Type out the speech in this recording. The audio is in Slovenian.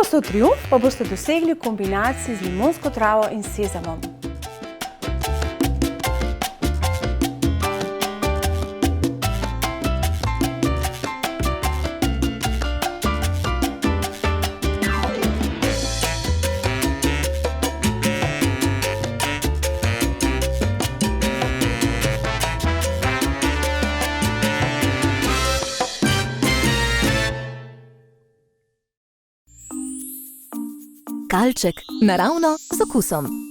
Gostov triumf pa boste dosegli v kombinaciji z limonsko travo in sezamom. Kalček, naravno z okusom.